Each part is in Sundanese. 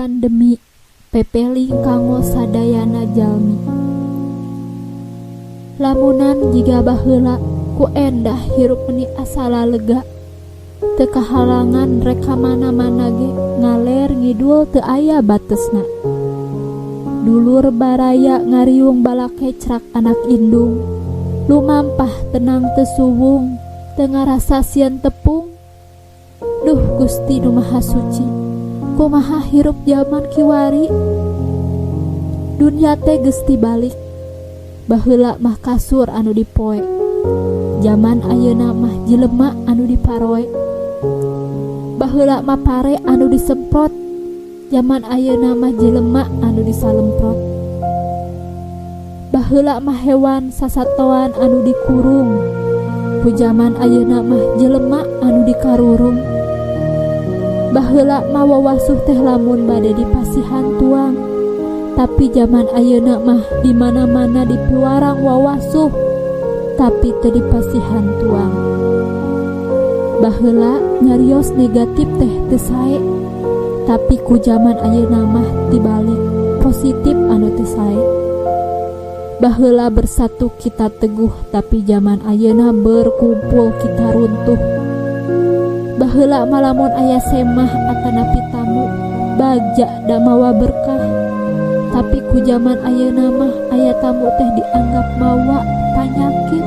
pandemi pepeling kanggo sadayana jalmi. Lamunan jiga baheula ku endah hirup meni asala lega, teu kahalangan reka mana-mana ge ngaler ngidul teu aya batesna. Dulur baraya ngariung balake cerak anak indung, lumampah tenang teu suwung, teu ngarasa sieun tepung. Duh Gusti Nu Maha Suci, kumaha hirup jaman kiwari. Dunya teh geus tibalik, baheula mah kasur anu dipoe, jaman ayeuna mah jelema anu diparoe. Baheula mah pare anu disemprot, jaman ayeuna mah jelema anu disalemprot. Baheula mah hewan sasatoan anu dikurung, ku jaman ayeuna mah jelema anu dikarurung. Baheula mah wawasuh teh lamun bade dipasihan tuang, tapi zaman ayeuna mah di mana-mana dipiwarang wawasuh, tapi teu dipasihan tuang. Baheula nyarios negatif teh teu sae, tapi ku zaman ayeuna mah tibalik positif anu teu sae. Baheula bersatu kita teguh, tapi zaman ayeuna berkumpul kita runtuh. Baheula malamun aya semah atanapi tamu, bagja da mawa berkah, tapi ku zaman ayeuna mah aya tamu teh dianggap mawa panyakit.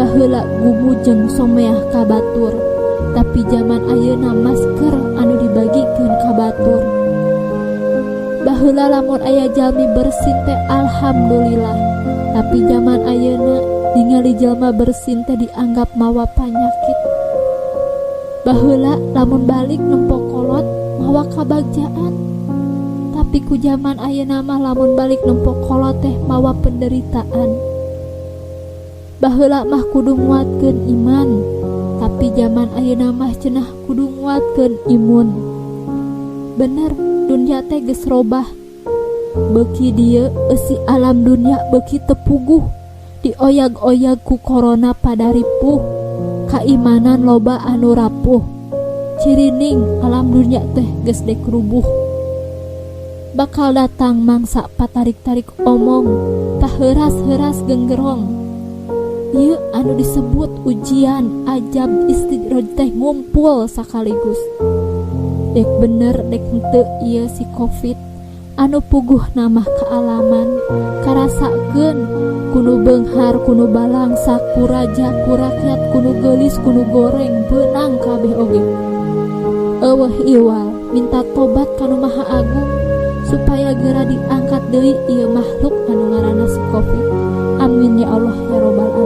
Baheula gumujeng someah ka batur, tapi zaman ayeuna masker anu dibagikeun ka batur. Baheula lamun aya jalmi bersin teh alhamdulillah, tapi zaman ayeuna ningali jalma bersin teh dianggap mawa panyakit. Baheula lamun balik nempo kolot mawa kabagjaan, tapi ku zaman ayeuna mah lamun balik nempo kolot teh mawa penderitaan. Baheula mah kudu nguatkeun iman, tapi zaman ayeuna mah cenah kudu nguatkeun imun. Bener, dunya teh geus robah. Beuki dieu eusi alam dunya beuki teu puguh, dioyag-oyag ku corona pada ripuh, kaimanan loba anu rapuh. Cirining alam dunya teh geus dek rubuh. Bakal datang mangsa patarik-tarik omong, tah heuras-heuras genggerong. Ieu anu disebut ujian, ajab, istidraj teh ngumpul sakaligus. Dek bener dek henteu ieu si Covid anu puguh namah kaalaman, karasakeun kunu beunghar kunu balangsak, ku raja ku rakyat, kunu geulis kunu goreng, beunang kabeh oge. Eueuh iwal minta tobat kanu Maha Agung, supaya geura diangkat deui ieu makhluk anu ngaranna si Covid. Amin ya Allah ya robbal alamin.